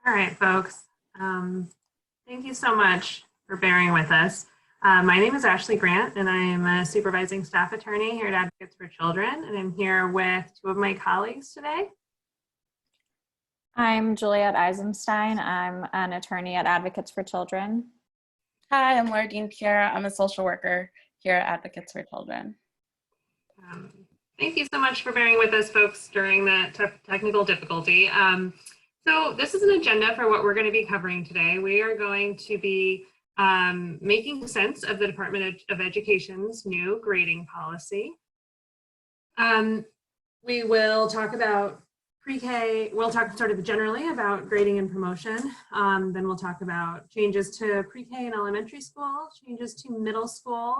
All right, folks. Thank you so much for bearing with us. My name is Ashley Grant, and I am a supervising staff attorney here at Advocates for Children, and I'm here with two of my colleagues today. I'm Juliet Eisenstein. I'm an attorney at Advocates for Children. Hi, I'm Laura Dean Pierre. I'm a social worker here at Advocates for Children. Thank you so much for bearing with us, folks, during that technical difficulty. So this is an agenda for what we're going to be covering today. We are going to be making sense of the Department of Education's new grading policy. We will talk about pre-K. We'll talk sort of generally about grading and promotion. Then we'll talk about changes to pre-K and elementary school, changes to middle school,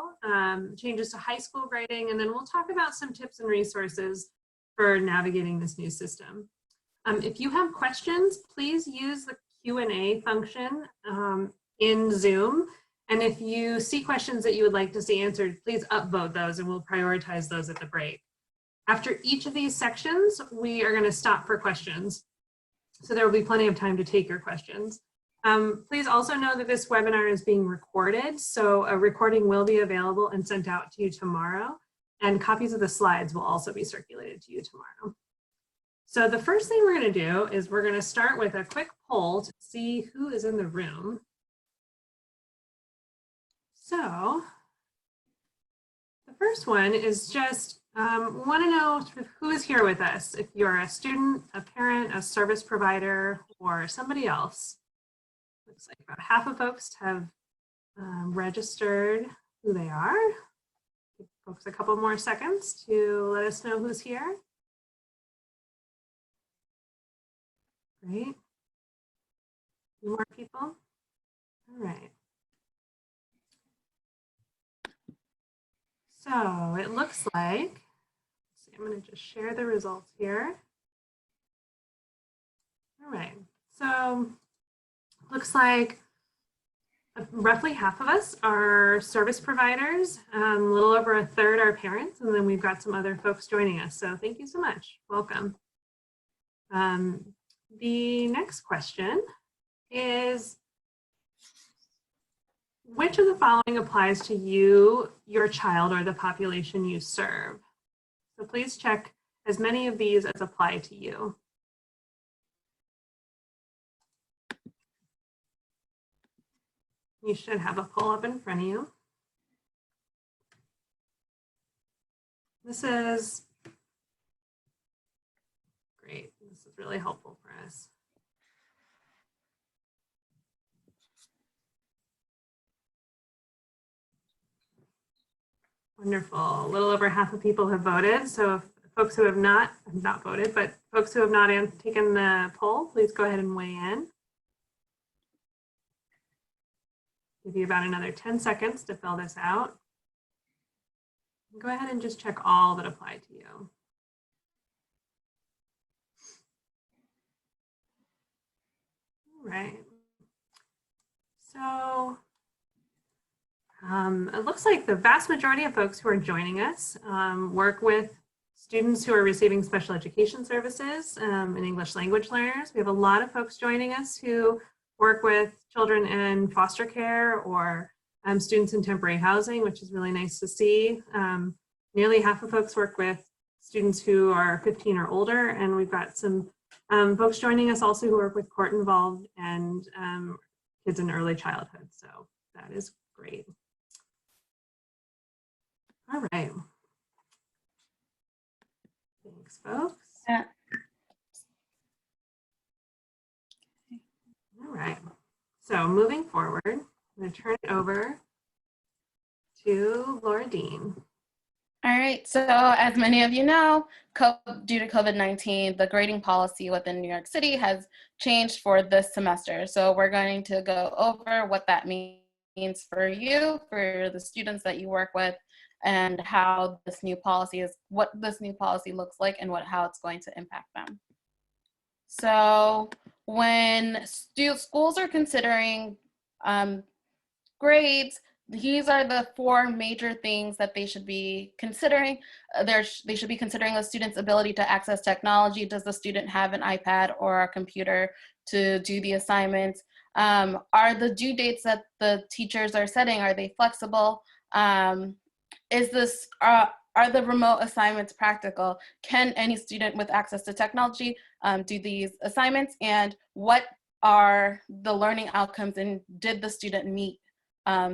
changes to high school grading, and then we'll talk about some tips and resources for navigating this new system. If you have questions, please use the Q&A function in Zoom. And if you see questions that you would like to see answered, please upvote those and we'll prioritize those at the break. After each of these sections, we are going to stop for questions. So there will be plenty of time to take your questions. Please also know that this webinar is being recorded. So a recording will be available and sent out to you tomorrow. And copies of the slides will also be circulated to you tomorrow. So the first thing we're going to do is we're going to start with a quick poll to see who is in the room. So the first one is just want to know who is here with us. If you're a student, a parent, a service provider, or somebody else. Looks like about half of folks have registered who they are. Give folks a couple more seconds to let us know who's here. Great. A few more people. All right. So it looks like, let's see, I'm going to just share the results here. All right. So looks like roughly half of us are service providers, a little over a third are parents, and then we've got some other folks joining us. So thank you so much. Welcome. The next question is, which of the following applies to you, your child, or the population you serve? So please check as many of these as apply to you. You should have a poll up in front of you. This is great. This is really helpful for us. Wonderful. A little over half of people have voted. So if folks who have not voted, but folks who have not taken the poll, please go ahead and weigh in. Give you about another 10 seconds to fill this out. Go ahead and just check all that apply to you. All right. So it looks like the vast majority of folks who are joining us work with students who are receiving special education services and English language learners. We have a lot of folks joining us who work with children in foster care or students in temporary housing, which is really nice to see. Nearly half of folks work with students who are 15 or older, and we've got some folks joining us also who work with court involved and kids in early childhood. So that is great. All right. Thanks, folks. Yeah. All right. So moving forward, I'm going to turn it over to Laura Dean. All right, so as many of you know, due to COVID-19, the grading policy within New York City has changed for this semester. So we're going to go over what that means for you, for the students that you work with, and how this new policy is, what this new policy looks like, and how it's going to impact them. So when schools are considering grades, these are the 4 major things that they should be considering. They should be considering the student's ability to access technology. Does the student have an iPad or a computer to do the assignments? Are the due dates that the teachers are setting, are they flexible? Are the remote assignments practical? Can any student with access to technology do these assignments? And what are the learning outcomes, and did the student meet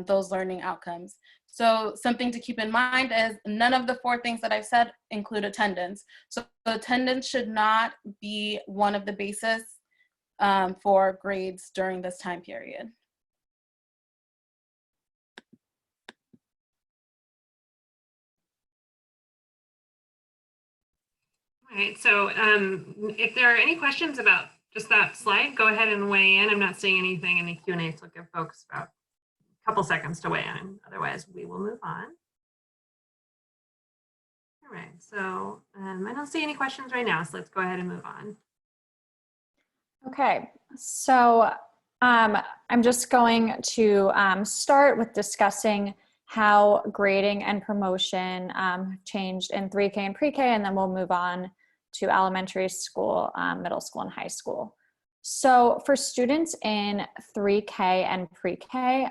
those learning outcomes? So something to keep in mind is none of the 4 things that I've said include attendance. So attendance should not be one of the basis for grades during this time period. All right, so if there are any questions about just that slide, go ahead and weigh in. I'm not seeing anything in the Q&A, so I'll give folks about a couple seconds to weigh in. Otherwise, we will move on. All right, so I don't see any questions right now, so let's go ahead and move on. Okay, so I'm just going to start with discussing how grading and promotion changed in 3K and pre-K, and then we'll move on to elementary school, middle school, and high school. So for students in 3K and pre-K,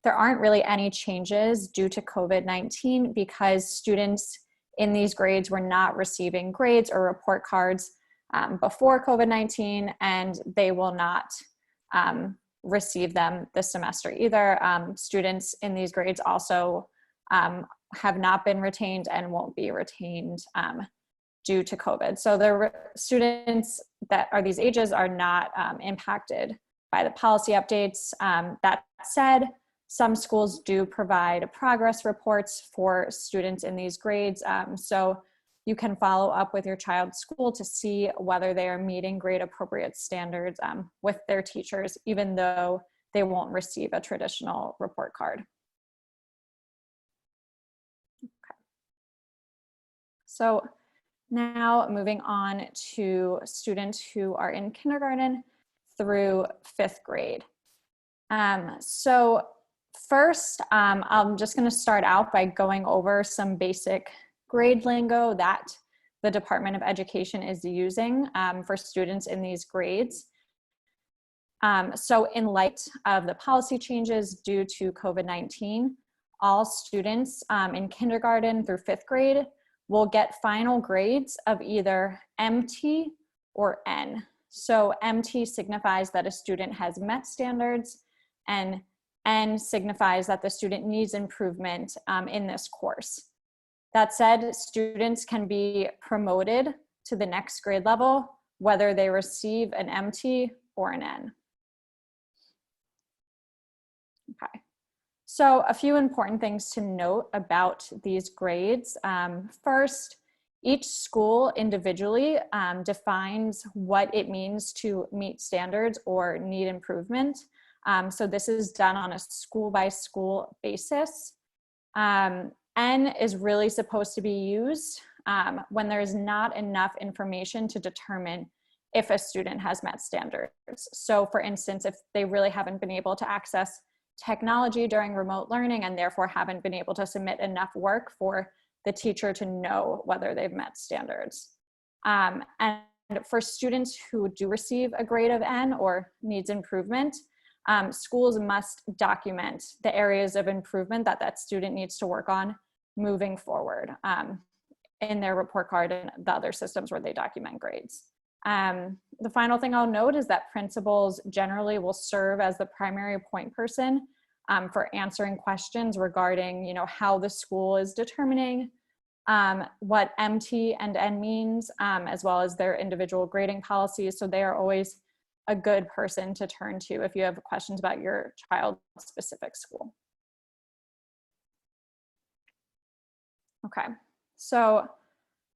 there aren't really any changes due to COVID-19 because students in these grades were not receiving grades or report cards before COVID-19, and they will not receive them this semester either. Students in these grades also have not been retained and won't be retained due to COVID. So the students that are these ages are not impacted by the policy updates. That said, some schools do provide progress reports for students in these grades. So you can follow up with your child's school to see whether they are meeting grade appropriate standards with their teachers, even though they won't receive a traditional report card. Okay. So now moving on to students who are in kindergarten through 5th grade. So first, I'm just going to start out by going over some basic grade lingo that the Department of Education is using for students in these grades. So in light of the policy changes due to COVID-19, all students in kindergarten through 5th grade will get final grades of either MT or N. So MT signifies that a student has met standards, and N signifies that the student needs improvement in this course. That said, students can be promoted to the next grade level, whether they receive an MT or an N. Okay, so a few important things to note about these grades. First, each school individually defines what it means to meet standards or need improvement. So this is done on a school-by-school basis. N is really supposed to be used when there's not enough information to determine if a student has met standards. So for instance, if they really haven't been able to access technology during remote learning and therefore haven't been able to submit enough work for the teacher to know whether they've met standards. And for students who do receive a grade of N or needs improvement, schools must document the areas of improvement that that student needs to work on moving forward in their report card and the other systems where they document grades. The final thing I'll note is that principals generally will serve as the primary point person for answering questions regarding, how the school is determining what MT and N means, as well as their individual grading policies. So they are always a good person to turn to if you have questions about your child's specific school. Okay, so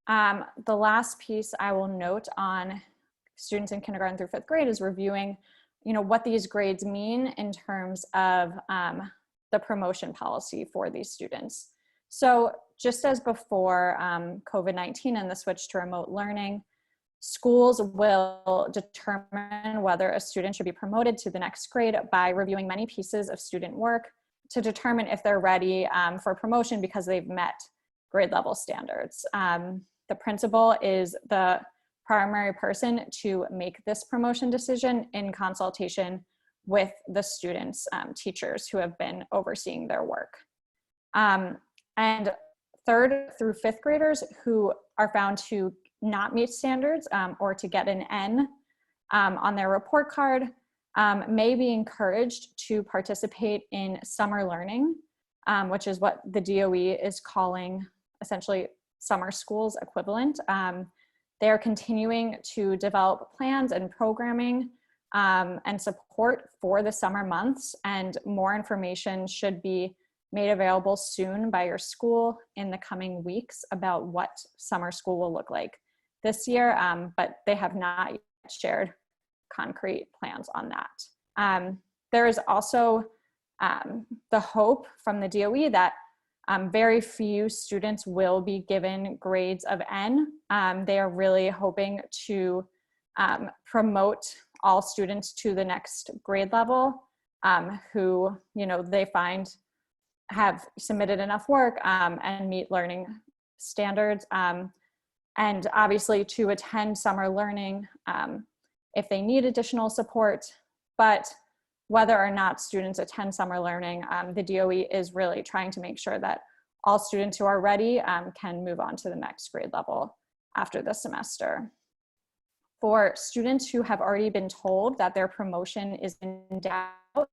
the last piece I will note on students in kindergarten through 5th grade is reviewing, what these grades mean in terms of the promotion policy for these students. So just as before COVID-19 and the switch to remote learning, schools will determine whether a student should be promoted to the next grade by reviewing many pieces of student work to determine if they're ready for promotion because they've met grade level standards. The principal is the primary person to make this promotion decision in consultation with the students' teachers who have been overseeing their work. And 3rd through 5th graders who are found to not meet standards or to get an N on their report card may be encouraged to participate in summer learning, which is what the DOE is calling essentially summer school's equivalent. They are continuing to develop plans and programming and support for the summer months, and more information should be made available soon by your school in the coming weeks about what summer school will look like this year, but they have not yet shared concrete plans on that. There is also the hope from the DOE that very few students will be given grades of N. They are really hoping to promote all students to the next grade level who, they find have submitted enough work and meet learning standards. And obviously to attend summer learning if they need additional support. But whether or not students attend summer learning, the DOE is really trying to make sure that all students who are ready can move on to the next grade level after the semester. For students who have already been told that their promotion is in doubt,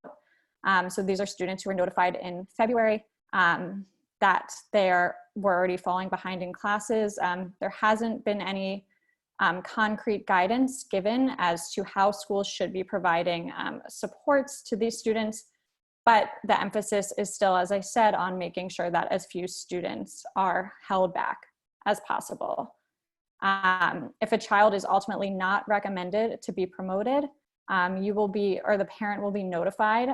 so these are students who were notified in February that they were already falling behind in classes. There hasn't been any concrete guidance given as to how schools should be providing supports to these students, but the emphasis is still, as I said, on making sure that as few students are held back as possible. If a child is ultimately not recommended to be promoted, you will be, or the parent will be notified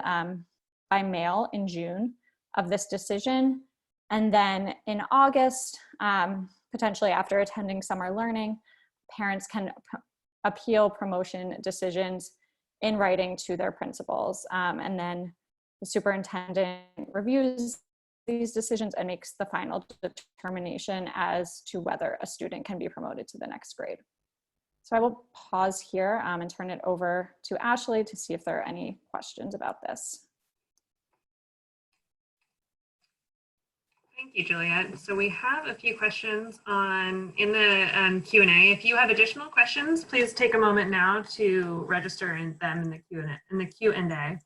by mail in June of this decision. And then in August, potentially after attending summer learning, parents can appeal promotion decisions in writing to their principals. And then the superintendent reviews these decisions and makes the final determination as to whether a student can be promoted to the next grade. So I will pause here and turn it over to Ashley to see if there are any questions about this. Thank you, Juliet. So we have a few questions in the Q&A. If you have additional questions, please take a moment now to register them in the Q&A.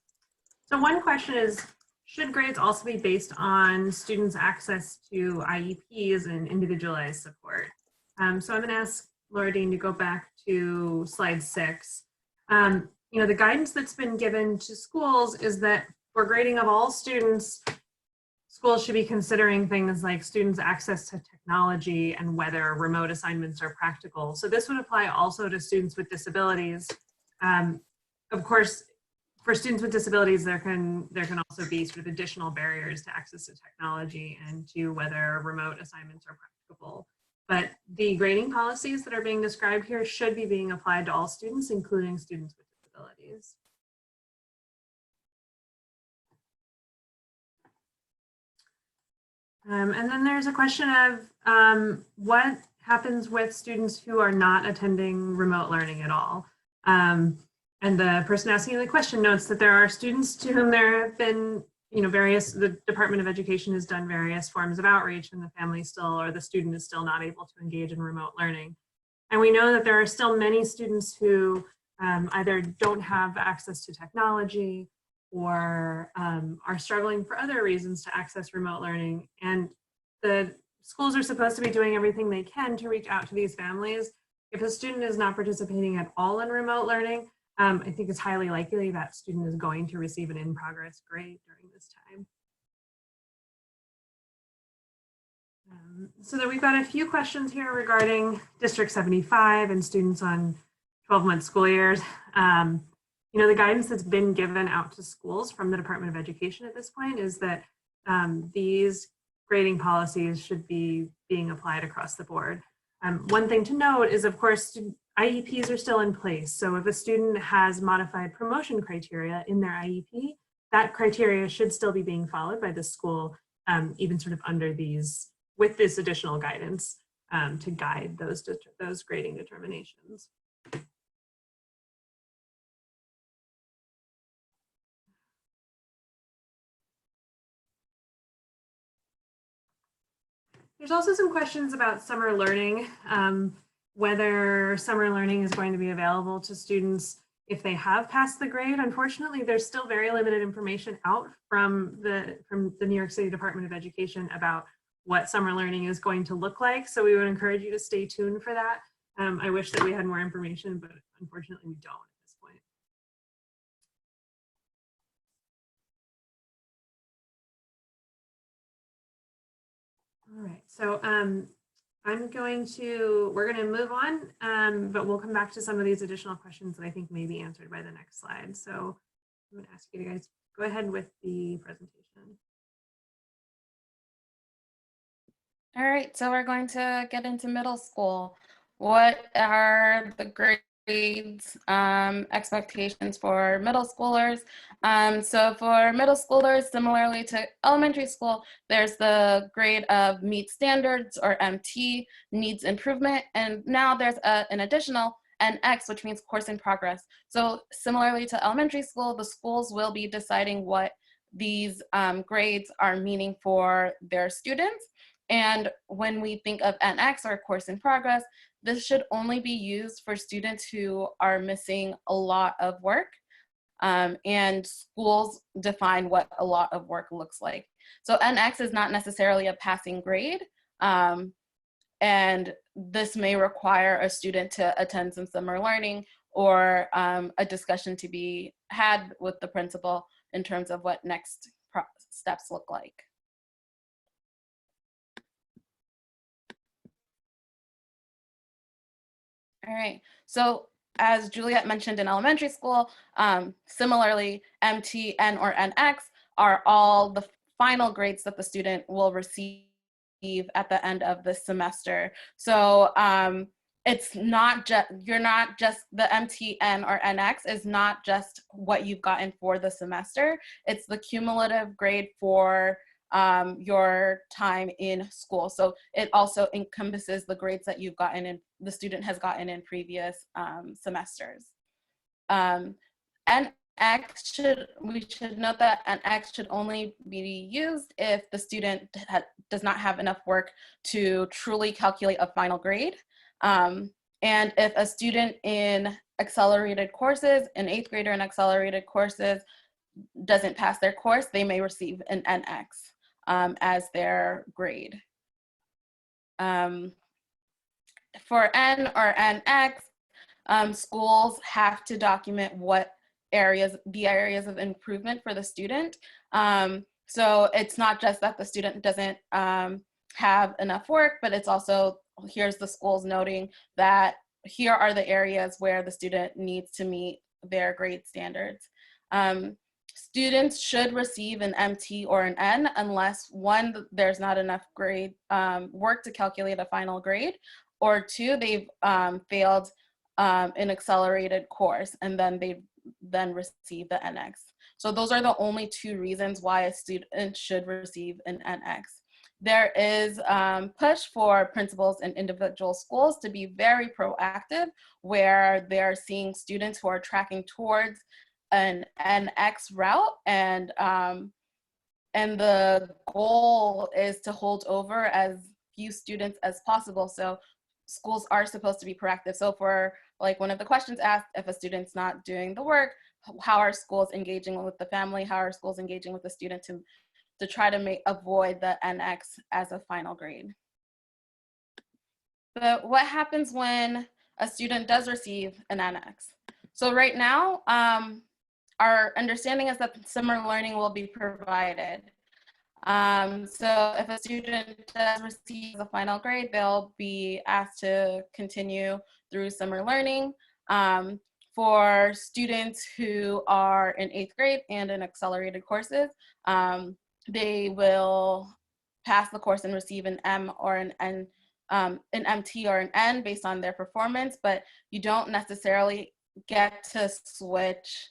So one question is, should grades also be based on students' access to IEPs and individualized support? So I'm going to ask Laura Dean to go back to slide 6. The guidance that's been given to schools is that for grading of all students, schools should be considering things like students' access to technology and whether remote assignments are practical. So this would apply also to students with disabilities. Of course, for students with disabilities, there can also be sort of additional barriers to access to technology and to whether remote assignments are practicable. But the grading policies that are being described here should be being applied to all students, including students with disabilities. And then there's a question of what happens with students who are not attending remote learning at all. And the person asking the question notes that there are students to whom there have been, the Department of Education has done various forms of outreach and the family still, or the student is still not able to engage in remote learning. And we know that there are still many students who either don't have access to technology or are struggling for other reasons to access remote learning. And the schools are supposed to be doing everything they can to reach out to these families. If a student is not participating at all in remote learning, I think it's highly likely that student is going to receive an in-progress grade during this time. So that we've got a few questions here regarding District 75 and students on 12-month school years. The guidance that's been given out to schools from the Department of Education at this point is that these grading policies should be being applied across the board. One thing to note is, of course, IEPs are still in place. So if a student has modified promotion criteria in their IEP, that criteria should still be being followed by the school, even sort of under these, with this additional guidance to guide those grading determinations. There's also some questions about summer learning, whether summer learning is going to be available to students if they have passed the grade. Unfortunately, there's still very limited information out from the New York City Department of Education about what summer learning is going to look like. So we would encourage you to stay tuned for that. I wish that we had more information, but unfortunately we don't at this point. All right, so we're going to move on, but we'll come back to some of these additional questions that I think may be answered by the next slide. So I'm going to ask you guys, go ahead with the presentation. All right, so we're going to get into middle school. What are the grades expectations for middle schoolers? So for middle schoolers, similarly to elementary school, there's the grade of meet standards, or MT, needs improvement, and now there's an additional NX, which means course in progress. So similarly to elementary school, the schools will be deciding what these grades are meaning for their students. And when we think of NX, or course in progress, this should only be used for students who are missing a lot of work, and schools define what a lot of work looks like. So NX is not necessarily a passing grade, and this may require a student to attend some summer learning, or a discussion to be had with the principal in terms of what next steps look like. All right, so as Juliet mentioned in elementary school, similarly, MT, N, or NX are all the final grades that the student will receive at the end of the semester. So it's not just, the MT, N, or NX is not just what you've gotten for the semester, it's the cumulative grade for your time in school. So it also encompasses the grades that you've gotten in, the student has gotten in previous semesters. NX we should note that NX should only be used if the student does not have enough work to truly calculate a final grade. And if a student in accelerated courses, an 8th grader in accelerated courses, doesn't pass their course, they may receive an NX as their grade. For N or NX, schools have to document what the areas of improvement for the student. So it's not just that the student doesn't have enough work, but it's also, here's the schools noting that here are the areas where the student needs to meet their grade standards. Students should receive an MT or an N unless, one, there's not enough grade work to calculate a final grade, or two, they've failed an accelerated course, and then they receive the NX. So those are the only two reasons why a student should receive an NX. There is push for principals and individual schools to be very proactive, where they're seeing students who are tracking towards an NX route, and the goal is to hold over as few students as possible. So schools are supposed to be proactive. So for, like, one of the questions asked, if a student's not doing the work, how are schools engaging with the family? How are schools engaging with the student to try to avoid the NX as a final grade? But what happens when a student does receive an NX? So right now, our understanding is that summer learning will be provided. So if a student does receive a final grade, they'll be asked to continue through summer learning. For students who are in 8th grade and in accelerated courses, they will pass the course and receive an M or an N, an MT or an N based on their performance, but you don't necessarily get to switch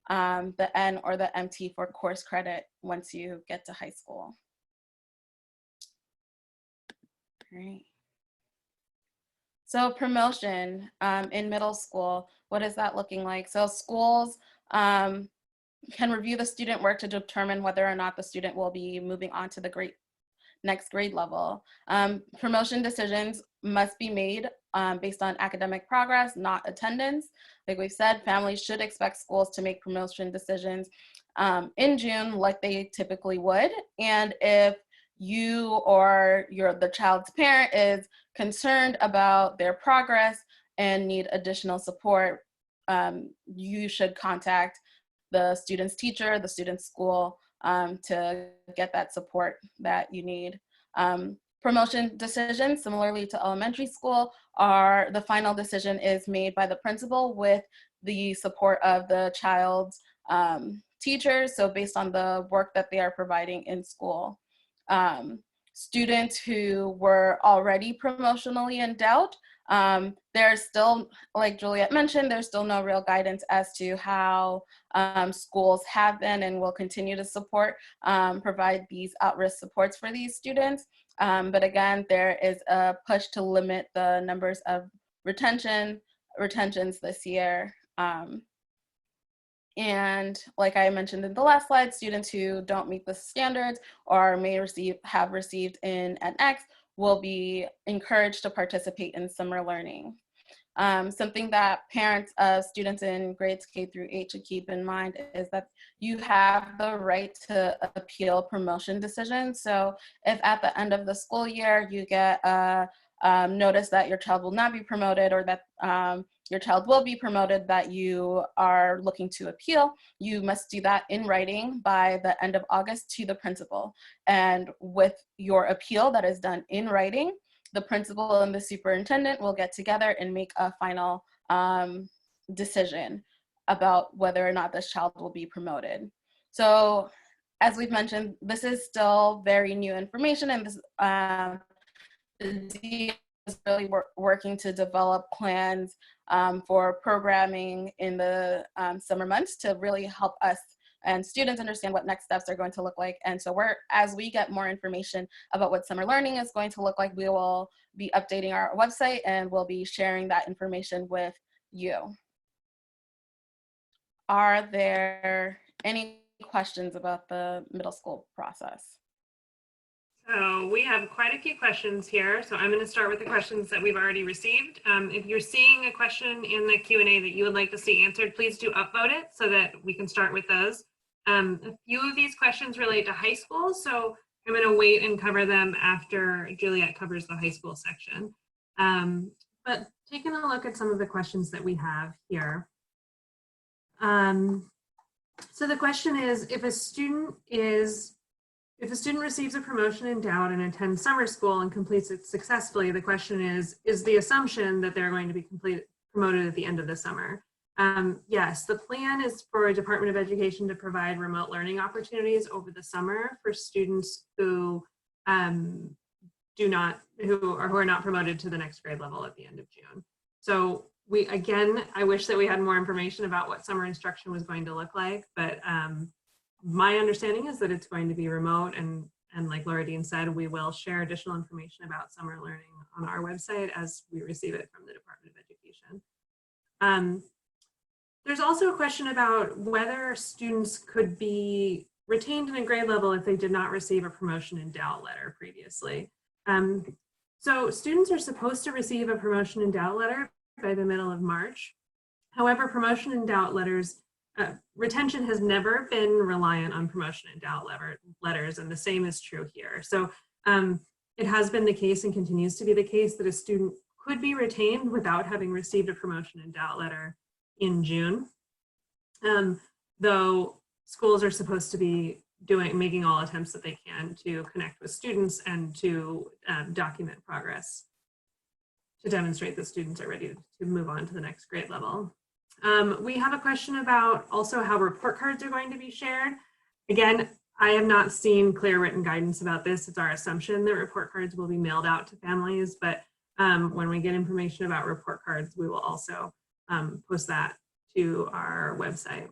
the N or the MT for course credit once you get to high school. All right. So promotion in middle school, what is that looking like? So schools can review the student work to determine whether or not the student will be moving on to the next grade level. Promotion decisions must be made based on academic progress, not attendance. Like we've said, families should expect schools to make promotion decisions in June like they typically would. And if you or the child's parent is concerned about their progress and need additional support, you should contact the student's teacher, the student's school, to get that support that you need. Promotion decisions, similarly to elementary school, the final decision is made by the principal with the support of the child's teachers, so based on the work that they are providing in school. Students who were already promotionally endowed, there's still, like Juliet mentioned, there's still no real guidance as to how schools have been and will continue to provide these at-risk supports for these students. But again, there is a push to limit the numbers of retentions this year. And like I mentioned in the last slide, students who don't meet the standards or may have received in NX will be encouraged to participate in summer learning. Something that parents of students in grades K through 8 should keep in mind is that you have the right to appeal promotion decisions. So if at the end of the school year you get a notice that your child will not be promoted, or that your child will be promoted that you are looking to appeal, you must do that in writing by the end of August to the principal. And with your appeal that is done in writing, the principal and the superintendent will get together and make a final decision about whether or not this child will be promoted. So as we've mentioned, this is still very new information, and this the DOE is really working to develop plans for programming in the summer months to really help us and students understand what next steps are going to look like. And so as we get more information about what summer learning is going to look like, we will be updating our website and we'll be sharing that information with you. Are there any questions about the middle school process? So we have quite a few questions here. So I'm going to start with the questions that we've already received. If you're seeing a question in the Q&A that you would like to see answered, please do upvote it so that we can start with those. A few of these questions relate to high school, so I'm going to wait and cover them after Juliet covers the high school section. But taking a look at some of the questions that we have here. So the question is, if a student receives a promotion endowed and attends summer school and completes it successfully, the question is the assumption that they're going to be promoted at the end of the summer? Yes, the plan is for a Department of Education to provide remote learning opportunities over the summer for students who are not promoted to the next grade level at the end of June. So I wish that we had more information about what summer instruction was going to look like, but my understanding is that it's going to be remote, and like Laura Dean said, we will share additional information about summer learning on our website as we receive it from the Department of Education. There's also a question about whether students could be retained in a grade level if they did not receive a promotion endowed letter previously. So students are supposed to receive a promotion endowed letter by the middle of March. However, promotion endowed letters, retention has never been reliant on promotion endowed letters, and the same is true here. So it has been the case and continues to be the case that a student could be retained without having received a promotion endowed letter in June, though schools are supposed to be making all attempts that they can to connect with students and to document progress to demonstrate that students are ready to move on to the next grade level. We have a question about also how report cards are going to be shared. Again, I have not seen clear written guidance about this. It's our assumption that report cards will be mailed out to families, but when we get information about report cards, we will also post that to our website.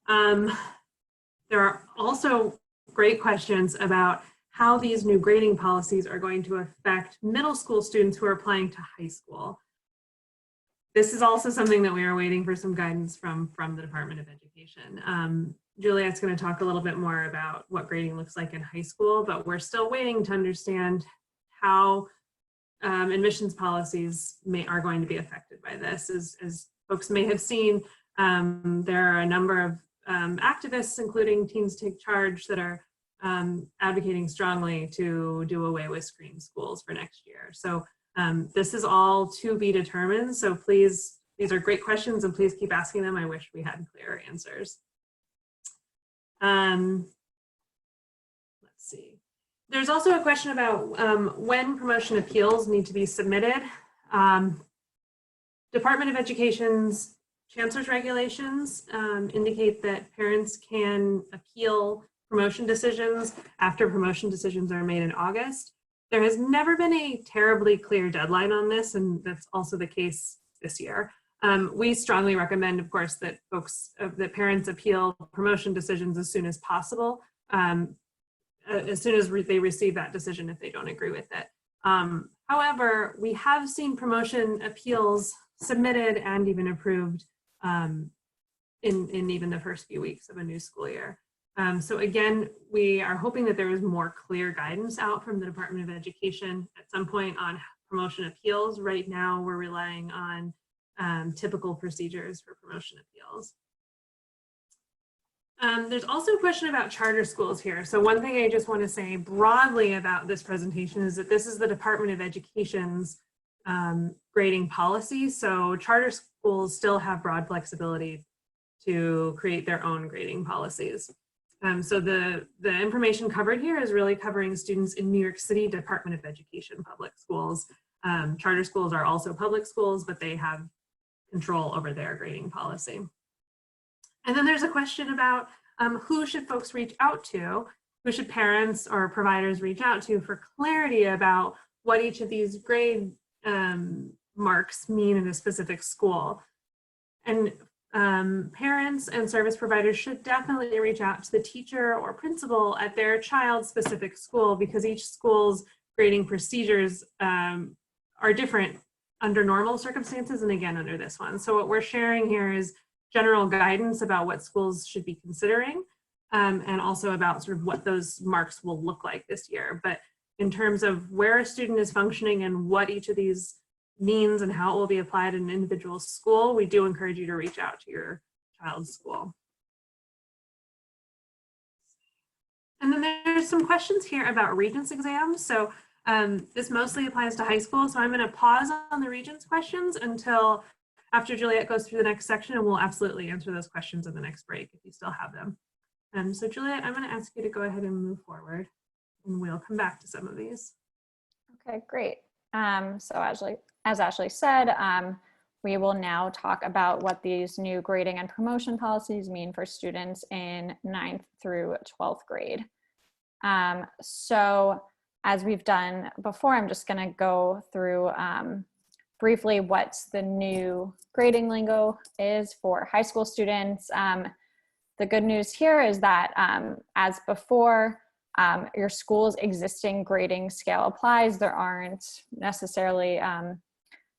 There are also great questions about how these new grading policies are going to affect middle school students who are applying to high school. This is also something that we are waiting for some guidance from the Department of Education. Juliet's going to talk a little bit more about what grading looks like in high school, but we're still waiting to understand how admissions policies are going to be affected by this. As folks may have seen, there are a number of activists, including Teens Take Charge, that are advocating strongly to do away with screen schools for next year. So this is all to be determined. So please, these are great questions and please keep asking them. I wish we had clearer answers. Let's see. There's also a question about when promotion appeals need to be submitted. Department of Education's Chancellor's regulations indicate that parents can appeal promotion decisions after promotion decisions are made in August. There has never been a terribly clear deadline on this, and that's also the case this year. We strongly recommend, of course, that that parents appeal promotion decisions as soon as possible, as soon as they receive that decision if they don't agree with it. However, we have seen promotion appeals submitted and even approved in even the first few weeks of a new school year. So again, we are hoping that there is more clear guidance out from the Department of Education at some point on promotion appeals. Right now, we're relying on typical procedures for promotion appeals. There's also a question about charter schools here. So one thing I just want to say broadly about this presentation is that this is the Department of Education's grading policy. So charter schools still have broad flexibility to create their own grading policies. So the information covered here is really covering students in New York City Department of Education public schools. Charter schools are also public schools, but they have control over their grading policy. And then there's a question about who should folks reach out to? Who should parents or providers reach out to for clarity about what each of these grade marks mean in a specific school? And parents and service providers should definitely reach out to the teacher or principal at their child's specific school, because each school's grading procedures are different under normal circumstances and again under this one. So what we're sharing here is general guidance about what schools should be considering and also about sort of what those marks will look like this year. But in terms of where a student is functioning and what each of these means and how it will be applied in an individual school, we do encourage you to reach out to your child's school. And then there's some questions here about Regents exams. So this mostly applies to high school. So I'm going to pause on the Regents questions until after Juliet goes through the next section, and we'll absolutely answer those questions in the next break if you still have them. So Juliet, I'm going to ask you to go ahead and move forward, and we'll come back to some of these. Okay, great. So as Ashley said, we will now talk about what these new grading and promotion policies mean for students in 9th through 12th grade. So as we've done before, I'm just going to go through briefly what the new grading lingo is for high school students. The good news here is that as before, your school's existing grading scale applies. There aren't necessarily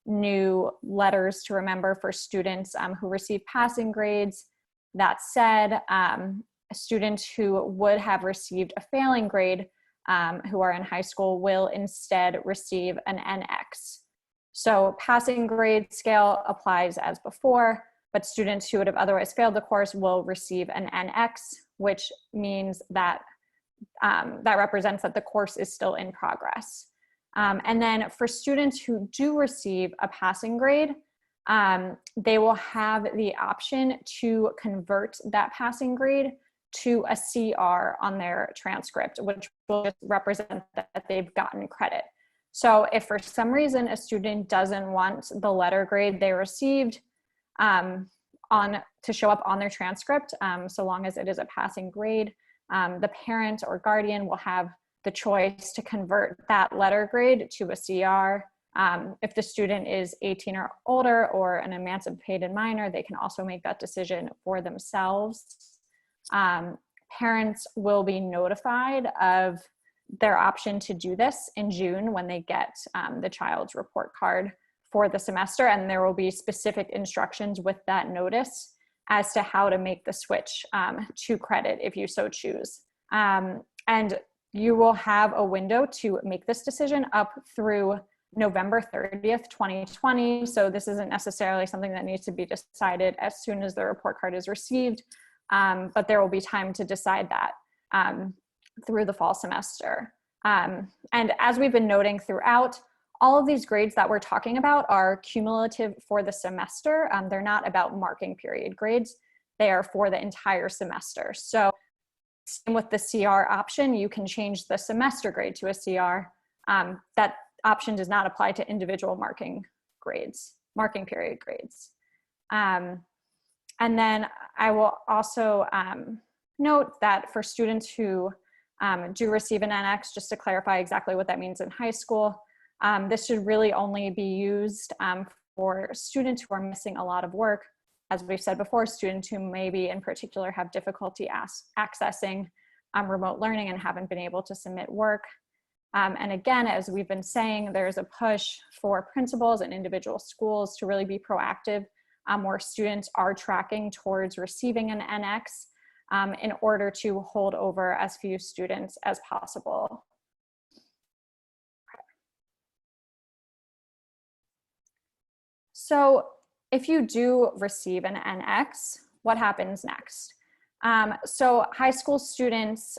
new letters to remember for students who receive passing grades. That said, students who would have received a failing grade who are in high school will instead receive an NX. So passing grade scale applies as before, but students who would have otherwise failed the course will receive an NX, which means that that represents that the course is still in progress. And then for students who do receive a passing grade, they will have the option to convert that passing grade to a CR on their transcript, which will just represent that they've gotten credit. So if for some reason a student doesn't want the letter grade they received to show up on their transcript, so long as it is a passing grade, the parent or guardian will have the choice to convert that letter grade to a CR. If the student is 18 or older or an emancipated minor, they can also make that decision for themselves. Parents will be notified of their option to do this in June when they get the child's report card for the semester, and there will be specific instructions with that notice as to how to make the switch to credit if you so choose. And you will have a window to make this decision up through November 30th, 2020. So this isn't necessarily something that needs to be decided as soon as the report card is received, but there will be time to decide that through the fall semester. And as we've been noting throughout, all of these grades that we're talking about are cumulative for the semester. They're not about marking period grades. They are for the entire semester. So same with the CR option, you can change the semester grade to a CR. That option does not apply to individual marking period grades. And then I will also note that for students who do receive an NX, just to clarify exactly what that means in high school, this should really only be used for students who are missing a lot of work. As we've said before, students who maybe in particular have difficulty accessing remote learning and haven't been able to submit work. And again, as we've been saying, there's a push for principals and individual schools to really be proactive where students are tracking towards receiving an NX in order to hold over as few students as possible. So if you do receive an NX, what happens next? So high school students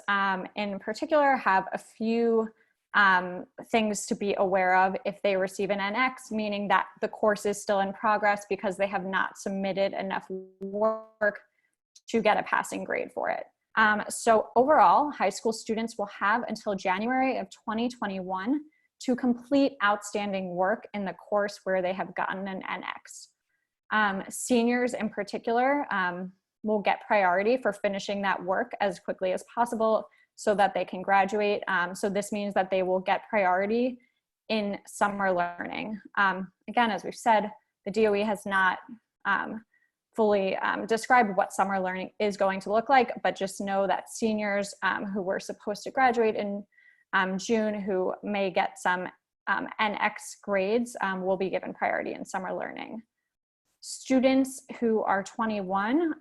in particular have a few things to be aware of if they receive an NX, meaning that the course is still in progress because they have not submitted enough work to get a passing grade for it. So overall, high school students will have until January of 2021 to complete outstanding work in the course where they have gotten an NX. Seniors in particular will get priority for finishing that work as quickly as possible so that they can graduate. So this means that they will get priority in summer learning. Again, as we've said, the DOE has not fully described what summer learning is going to look like, but just know that seniors who were supposed to graduate in June, who may get some NX grades, will be given priority in summer learning. Students who are 21,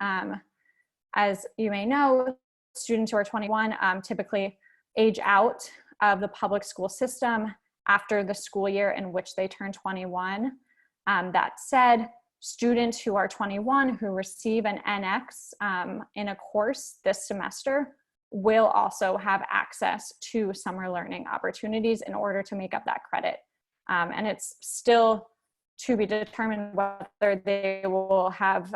as you may know, students who are 21 typically age out of the public school system after the school year in which they turn 21. That said, students who are 21 who receive an NX in a course this semester will also have access to summer learning opportunities in order to make up that credit. And it's still to be determined whether they will have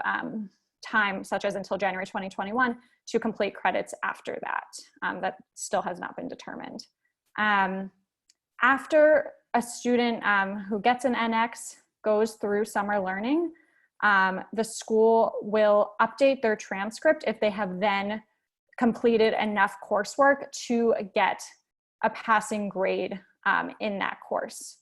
time, such as until January 2021, to complete credits after that. That still has not been determined. After a student who gets an NX goes through summer learning, the school will update their transcript if they have then completed enough coursework to get a passing grade in that course.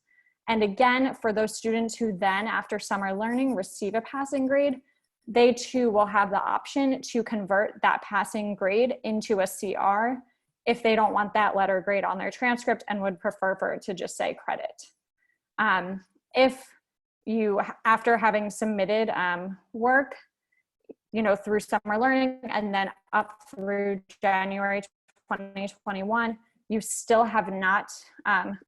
And again, for those students who then after summer learning receive a passing grade, they too will have the option to convert that passing grade into a CR if they don't want that letter grade on their transcript and would prefer for it to just say credit. If you, after having submitted work, through summer learning and then up through January 2021, you still have not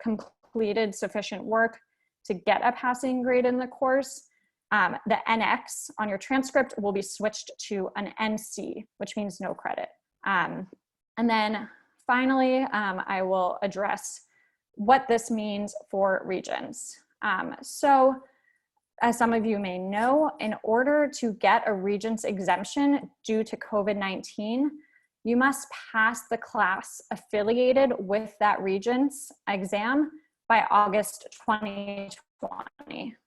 completed sufficient work to get a passing grade in the course, the NX on your transcript will be switched to an NC, which means no credit. And then finally, I will address what this means for Regents. So as some of you may know, in order to get a Regents exemption due to COVID-19, you must pass the class affiliated with that Regents exam by August 2020.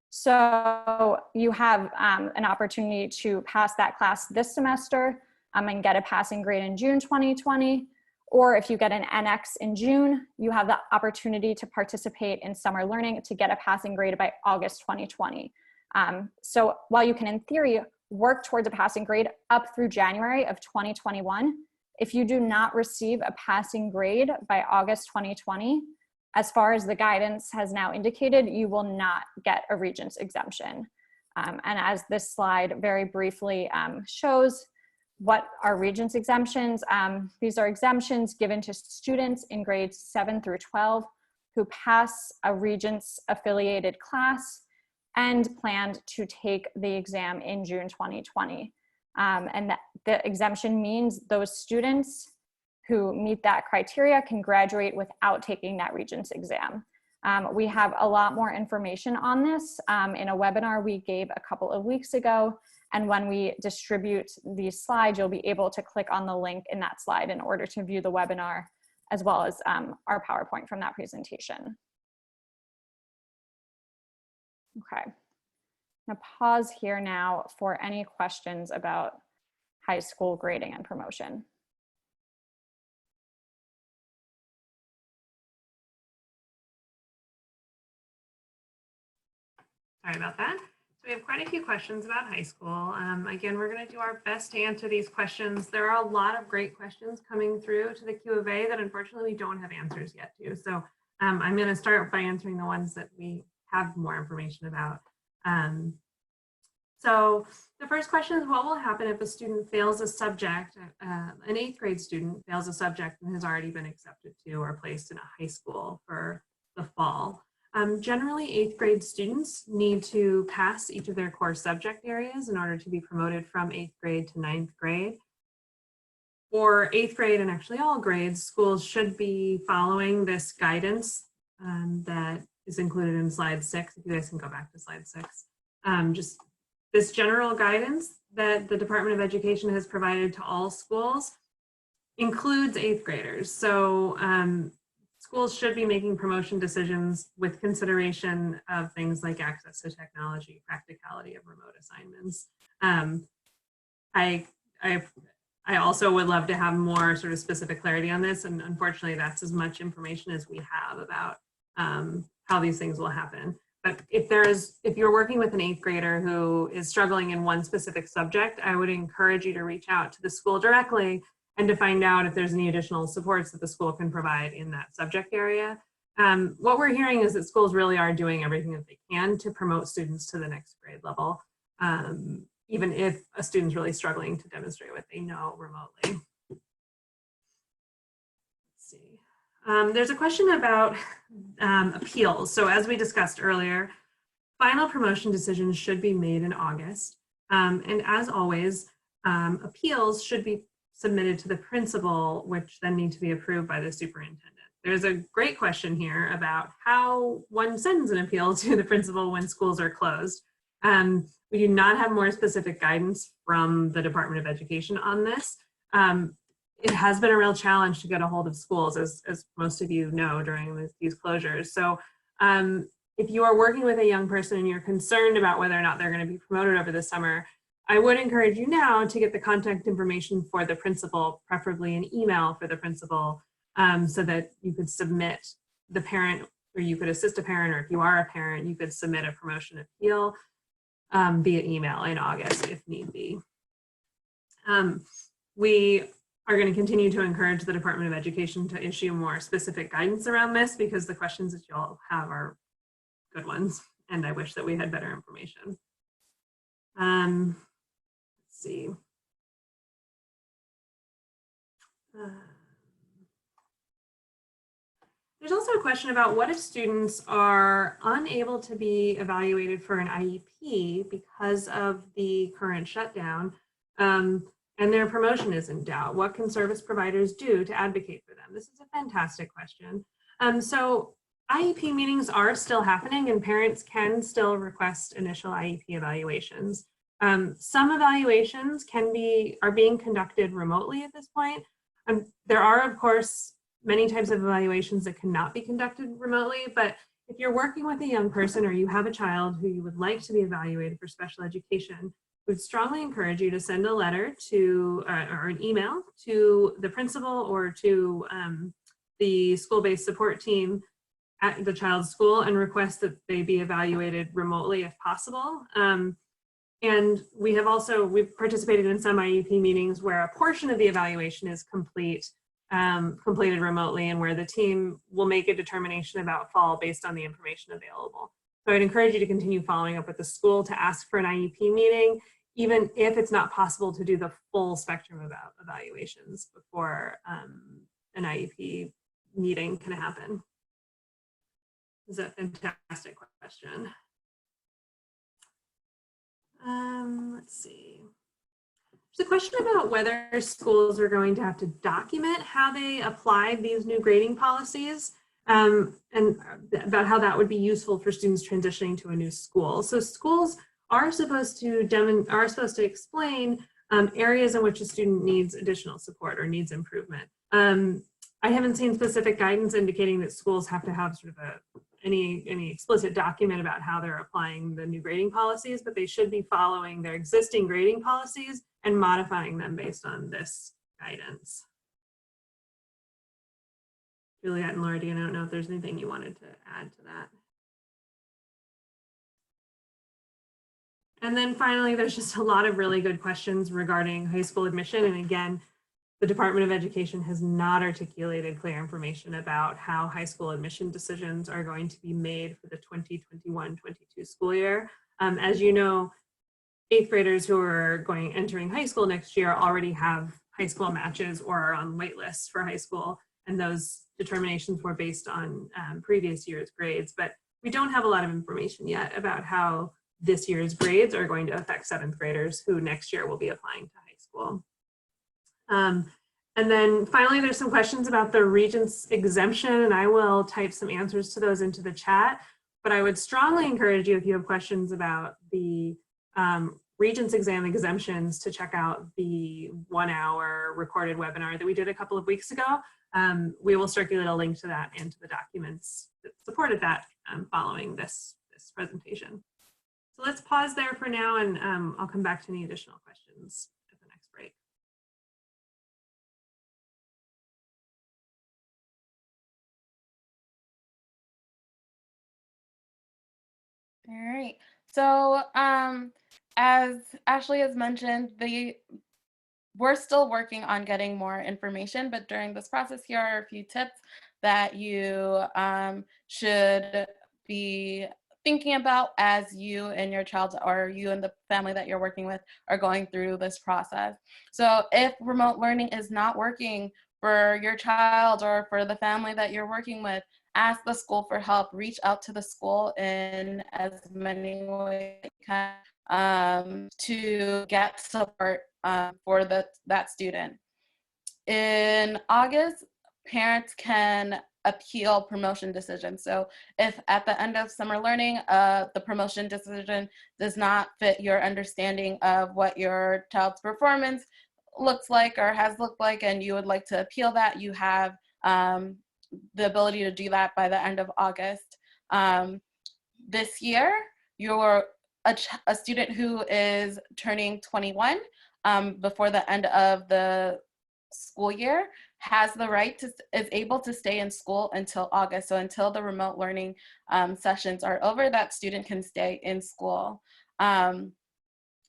So you have an opportunity to pass that class this semester and get a passing grade in June 2020. Or if you get an NX in June, you have the opportunity to participate in summer learning to get a passing grade by August 2020. So while you can in theory work towards a passing grade up through January of 2021. If you do not receive a passing grade by August 2020, as far as the guidance has now indicated, you will not get a Regents exemption. And as this slide very briefly shows, what are Regents exemptions? These are exemptions given to students in grades 7 through 12 who pass a Regents affiliated class and planned to take the exam in June 2020. And the exemption means those students who meet that criteria can graduate without taking that Regents exam. We have a lot more information on this in a webinar we gave a couple of weeks ago. And when we distribute these slides, you'll be able to click on the link in that slide in order to view the webinar, as well as our PowerPoint from that presentation. Okay, I'm gonna pause here now for any questions about high school grading and promotion. Sorry about that. So we have quite a few questions about high school. Again, we're going to do our best to answer these questions. There are a lot of great questions coming through to the Q of A that unfortunately we don't have answers yet to. So I'm going to start by answering the ones that we have more information about. So the first question is, what will happen if a student fails a subject, an 8th grade student fails a subject and has already been accepted to or placed in a high school for the fall? Generally, 8th grade students need to pass each of their core subject areas in order to be promoted from 8th grade to 9th grade. For 8th grade and actually all grades, schools should be following this guidance that is included in slide 6. If you guys can go back to slide 6. Just this general guidance that the Department of Education has provided to all schools includes 8th graders. So schools should be making promotion decisions with consideration of things like access to technology, practicality of remote assignments. I also would love to have more sort of specific clarity on this, and unfortunately that's as much information as we have about how these things will happen. But if you're working with an 8th grader who is struggling in one specific subject, I would encourage you to reach out to the school directly and to find out if there's any additional supports that the school can provide in that subject area. What we're hearing is that schools really are doing everything that they can to promote students to the next grade level, even if a student's really struggling to demonstrate what they know remotely. Let's see. There's a question about appeals. So as we discussed earlier, final promotion decisions should be made in August. And as always, appeals should be submitted to the principal, which then need to be approved by the superintendent. There's a great question here about how one sends an appeal to the principal when schools are closed. We do not have more specific guidance from the Department of Education on this. It has been a real challenge to get a hold of schools, as most of you know, during these closures. So if you are working with a young person and you're concerned about whether or not they're going to be promoted over the summer, I would encourage you now to get the contact information for the principal, preferably an email for the principal, so that you could submit the parent, or you could assist a parent, or if you are a parent, you could submit a promotion appeal via email in August if need be. We are going to continue to encourage the Department of Education to issue more specific guidance around this, because the questions that you all have are good ones, and I wish that we had better information. Let's see. There's also a question about what if students are unable to be evaluated for an IEP because of the current shutdown, and their promotion is in doubt. What can service providers do to advocate for them? This is a fantastic question. So IEP meetings are still happening, and parents can still request initial IEP evaluations. Some evaluations are being conducted remotely at this point. There are, of course, many types of evaluations that cannot be conducted remotely, but if you're working with a young person or you have a child who you would like to be evaluated for special education, we would strongly encourage you to send a letter to, or an email to the principal or to the school-based support team at the child's school and request that they be evaluated remotely if possible. And we've participated in some IEP meetings where a portion of the evaluation is completed remotely, and where the team will make a determination about fall based on the information available. So I'd encourage you to continue following up with the school to ask for an IEP meeting, even if it's not possible to do the full spectrum of evaluations before an IEP meeting can happen. This is a fantastic question. Let's see. There's a question about whether schools are going to have to document how they applied these new grading policies, and about how that would be useful for students transitioning to a new school. So schools are supposed to explain areas in which a student needs additional support or needs improvement. I haven't seen specific guidance indicating that schools have to have sort of any explicit document about how they're applying the new grading policies, but they should be following their existing grading policies and modifying them based on this guidance. Juliet and Laura, I don't know if there's anything you wanted to add to that. And then finally, there's just a lot of really good questions regarding high school admission. And again, the Department of Education has not articulated clear information about how high school admission decisions are going to be made for the 2021-22 school year. As you know, 8th graders who are entering high school next year already have high school matches or are on wait lists for high school. And those determinations were based on previous year's grades, but we don't have a lot of information yet about how this year's grades are going to affect 7th graders who next year will be applying to high school. And then finally, there's some questions about the Regents exemption, and I will type some answers to those into the chat, but I would strongly encourage you, if you have questions about the Regents exam exemptions, to check out the 1-hour recorded webinar that we did a couple of weeks ago. We will circulate a link to that and to the documents that supported that following this presentation. So let's pause there for now, and I'll come back to any additional questions at the next break. All right. So as Ashley has mentioned, we're still working on getting more information, but during this process, here are a few tips that you should be thinking about as you and your child, or you and the family that you're working with, are going through this process. So if remote learning is not working for your child or for the family that you're working with, ask the school for help. Reach out to the school in as many ways as you can to get support for that student. In August, parents can appeal promotion decisions. So if at the end of summer learning, the promotion decision does not fit your understanding of what your child's performance looks like or has looked like, and you would like to appeal that, you have the ability to do that by the end of August. This year, you're a student who is turning 21 before the end of the school year has the right to, is able to stay in school until August. So until the remote learning sessions are over, that student can stay in school. And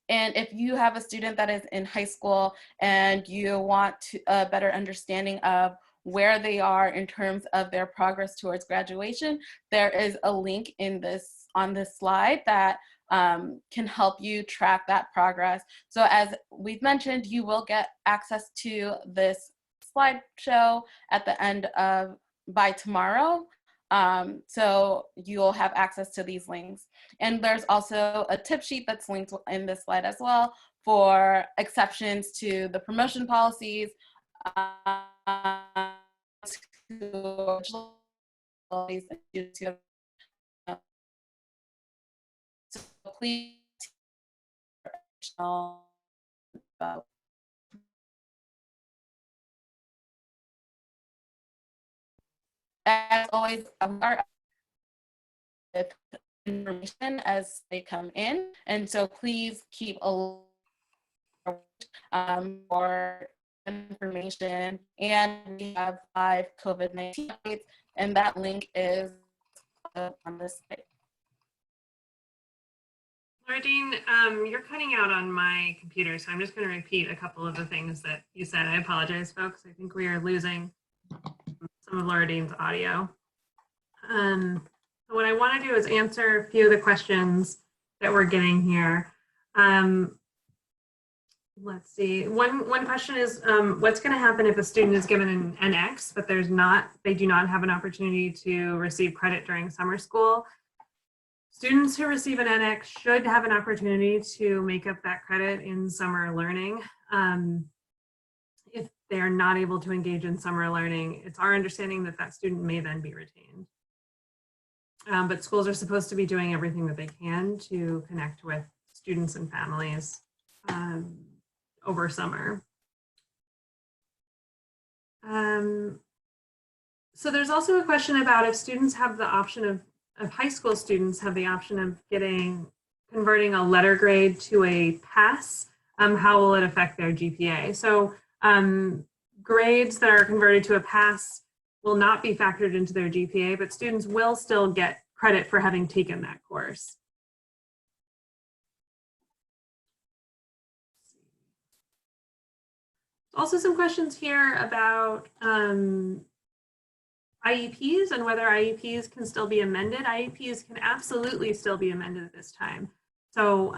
if you have a student that is in high school and you want a better understanding of where they are in terms of their progress towards graduation, there is a link on this slide that can help you track that progress. So as we've mentioned, you will get access to this slideshow at the end of, by tomorrow. So you'll have access to these links. And there's also a tip sheet that's linked in this slide as well for exceptions to the promotion policies, so please, as always, with information as they come in, and so please keep a more information. And we have 5 COVID-19 updates, and that link is on this page. Lardine, you're cutting out on my computer, so I'm just going to repeat a couple of the things that you said. I apologize, folks. I think we are losing some of Lardine's audio. So what I want to do is answer a few of the questions that we're getting here. Let's see. One question is, what's going to happen if a student is given an NX, but they do not have an opportunity to receive credit during summer school? Students who receive an NX should have an opportunity to make up that credit in summer learning. If they're not able to engage in summer learning, it's our understanding that that student may then be retained. But schools are supposed to be doing everything that they can to connect with students and families over summer. So there's also a question about if students have the option of high school students have the option of converting a letter grade to a pass, how will it affect their GPA? So grades that are converted to a pass will not be factored into their GPA, but students will still get credit for having taken that course. Also some questions here about IEPs and whether IEPs can still be amended. IEPs can absolutely still be amended at this time. So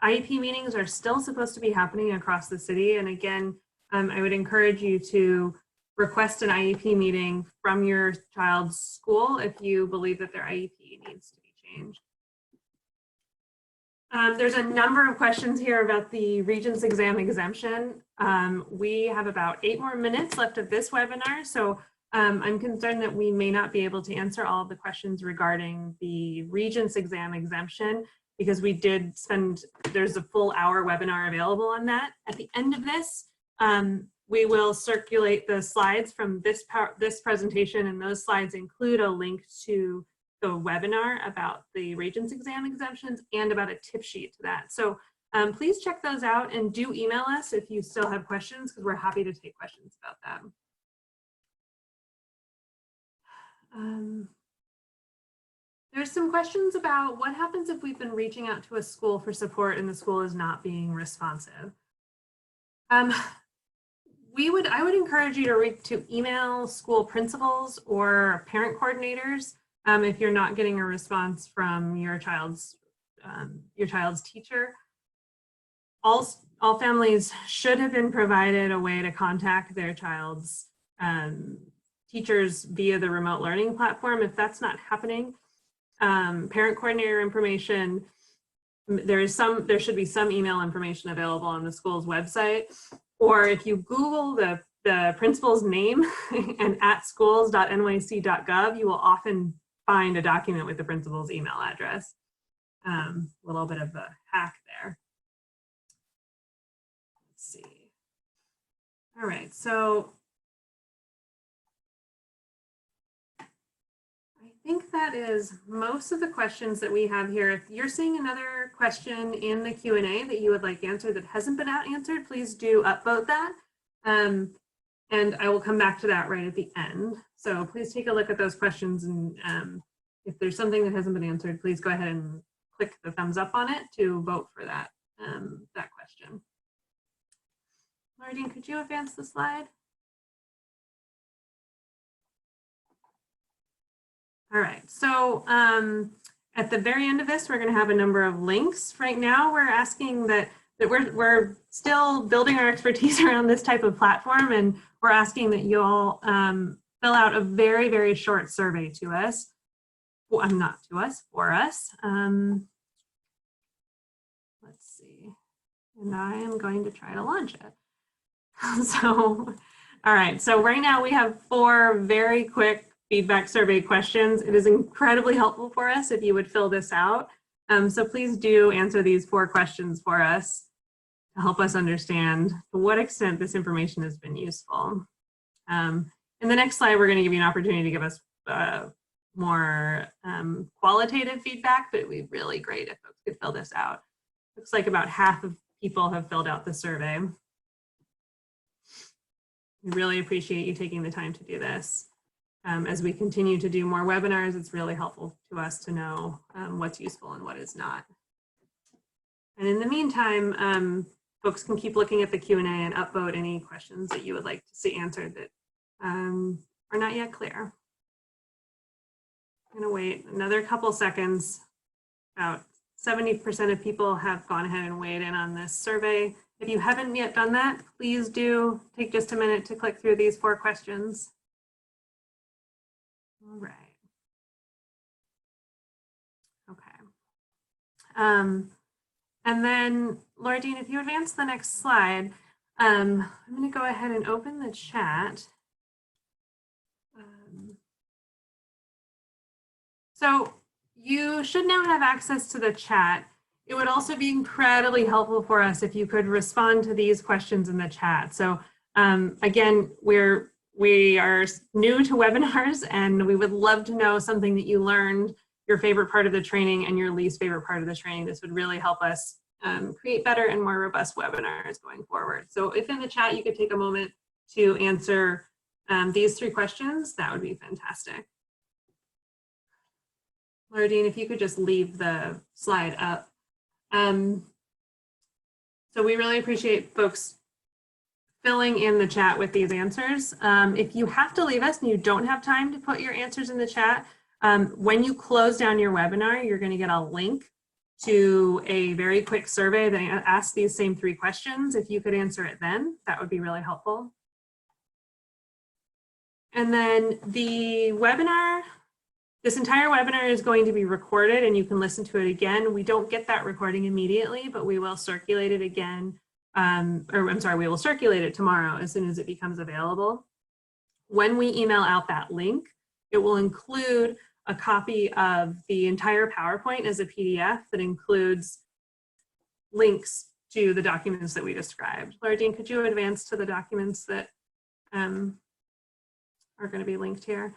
IEP meetings are still supposed to be happening across the city. And again, I would encourage you to request an IEP meeting from your child's school if you believe that their IEP needs to be changed. There's a number of questions here about the Regents Exam Exemption. We have about 8 more minutes left of this webinar, so I'm concerned that we may not be able to answer all of the questions regarding the Regents Exam Exemption because we did there's a full hour webinar available on that. At the end of this, we will circulate the slides from this presentation, and those slides include a link to the webinar about the Regents Exam Exemptions and about a tip sheet to that. So please check those out and do email us if you still have questions because we're happy to take questions about that. There's some questions about what happens if we've been reaching out to a school for support and the school is not being responsive. I would encourage you to email school principals or parent coordinators if you're not getting a response from your child's teacher. All families should have been provided a way to contact their child's teachers via the remote learning platform. If that's not happening, parent coordinator information, there should be some email information available on the school's website, or if you Google the principal's name and at schools.nyc.gov, you will often find a document with the principal's email address. A little bit of a hack there. Let's see. All right, so I think that is most of the questions that we have here. If you're seeing another question in the Q&A that you would like answered that hasn't been answered, please do upvote that. And I will come back to that right at the end. So please take a look at those questions, and if there's something that hasn't been answered, please go ahead and click the thumbs up on it to vote for that, that question. Lardine, could you advance the slide? All right, so at the very end of this, we're going to have a number of links. Right now, we're asking that we're still building our expertise around this type of platform, and we're asking that you all fill out a very, very short survey to us. Well, not to us, for us. Let's see, and I am going to try to launch it. So, all right, so right now we have 4 very quick feedback survey questions. It is incredibly helpful for us if you would fill this out. So please do answer these 4 questions for us to help us understand to what extent this information has been useful. In the next slide, we're going to give you an opportunity to give us more qualitative feedback, but it would be really great if folks could fill this out. Looks like about half of people have filled out the survey. We really appreciate you taking the time to do this. As we continue to do more webinars, it's really helpful to us to know what's useful and what is not. And in the meantime, folks can keep looking at the Q&A and upvote any questions that you would like to see answered that are not yet clear. I'm gonna wait another couple seconds. About 70% of people have gone ahead and weighed in on this survey. If you haven't yet done that, please do take just a minute to click through these 4 questions. All right. Okay. And then, Laura Dean, if you advance to the next slide, I'm going to go ahead and open the chat. So you should now have access to the chat. It would also be incredibly helpful for us if you could respond to these questions in the chat. So again, we are new to webinars, and we would love to know something that you learned, your favorite part of the training and your least favorite part of the training. This would really help us create better and more robust webinars going forward. So if in the chat you could take a moment to answer these 3 questions, that would be fantastic. Laura Dean, if you could just leave the slide up. So we really appreciate folks filling in the chat with these answers. If you have to leave us and you don't have time to put your answers in the chat, when you close down your webinar, you're going to get a link to a very quick survey that asks these same 3 questions. If you could answer it then, that would be really helpful. And then the webinar, this entire webinar is going to be recorded and you can listen to it again. We don't get that recording immediately, but we will circulate it again. We will circulate it tomorrow as soon as it becomes available. When we email out that link, it will include a copy of the entire PowerPoint as a PDF that includes links to the documents that we described. Laura Dean, could you advance to the documents that are going to be linked here?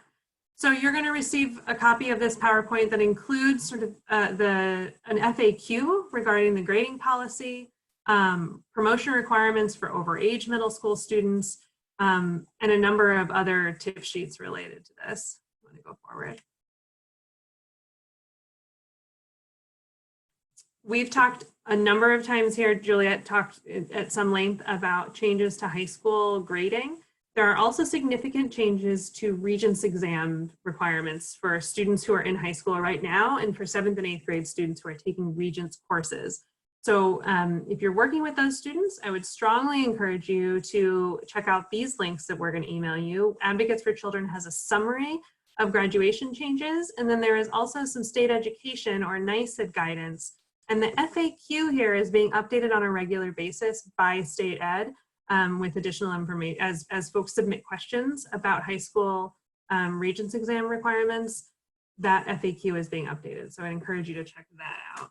So you're going to receive a copy of this PowerPoint that includes sort of an FAQ regarding the grading policy, promotion requirements for overage middle school students, and a number of other tip sheets related to this. I'm going to go forward. We've talked a number of times here, Juliet talked at some length about changes to high school grading. There are also significant changes to Regents exam requirements for students who are in high school right now and for 7th and 8th grade students who are taking Regents courses. So if you're working with those students, I would strongly encourage you to check out these links that we're going to email you. Advocates for Children has a summary of graduation changes, and then there is also some state education or NYCD guidance. And the FAQ here is being updated on a regular basis by state ed. With additional information as folks submit questions about high school Regents exam requirements, that FAQ is being updated. So I encourage you to check that out.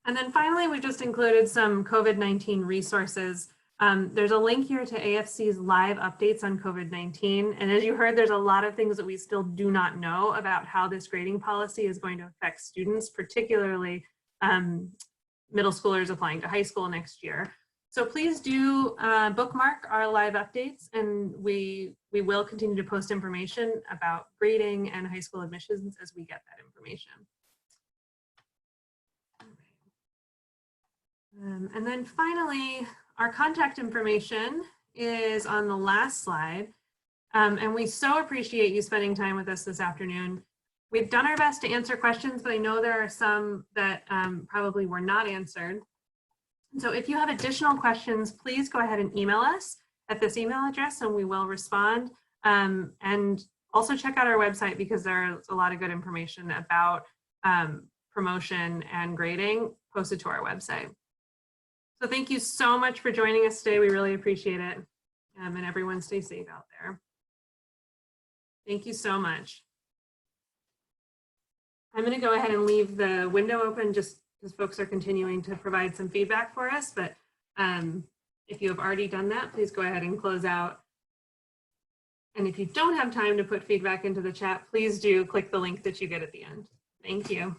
And then finally, we just included some COVID-19 resources. There's a link here to AFC's live updates on COVID-19. And as you heard, there's a lot of things that we still do not know about how this grading policy is going to affect students, particularly middle schoolers applying to high school next year. So please do bookmark our live updates, and we will continue to post information about grading and high school admissions as we get that information. And then finally, our contact information is on the last slide. And we so appreciate you spending time with us this afternoon. We've done our best to answer questions, but I know there are some that probably were not answered. So if you have additional questions, please go ahead and email us at this email address and we will respond. And also check out our website because there's a lot of good information about promotion and grading posted to our website. So thank you so much for joining us today. We really appreciate it. And everyone stay safe out there. Thank you so much. I'm going to go ahead and leave the window open just as folks are continuing to provide some feedback for us. But if you have already done that, please go ahead and close out. And if you don't have time to put feedback into the chat, please do click the link that you get at the end. Thank you.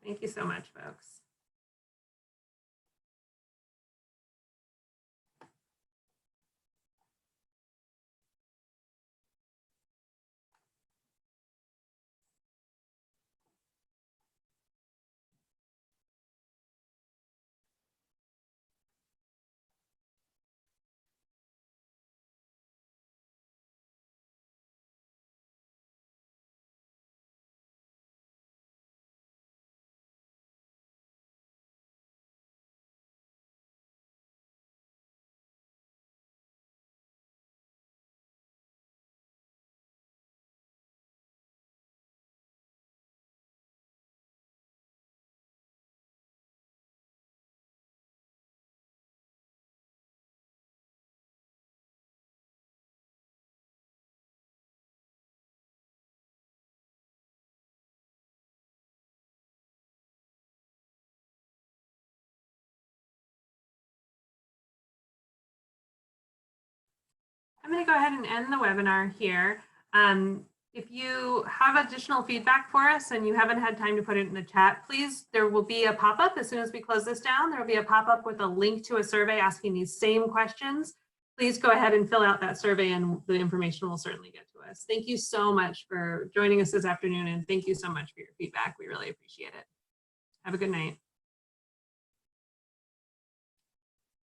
Thank you so much, folks. I'm going to go ahead and end the webinar here. If you have additional feedback for us and you haven't had time to put it in the chat, please, there will be a pop-up as soon as we close this down. There will be a pop-up with a link to a survey asking these same questions. Please go ahead and fill out that survey and the information will certainly get to us. Thank you so much for joining us this afternoon, and thank you so much for your feedback. We really appreciate it. Have a good night.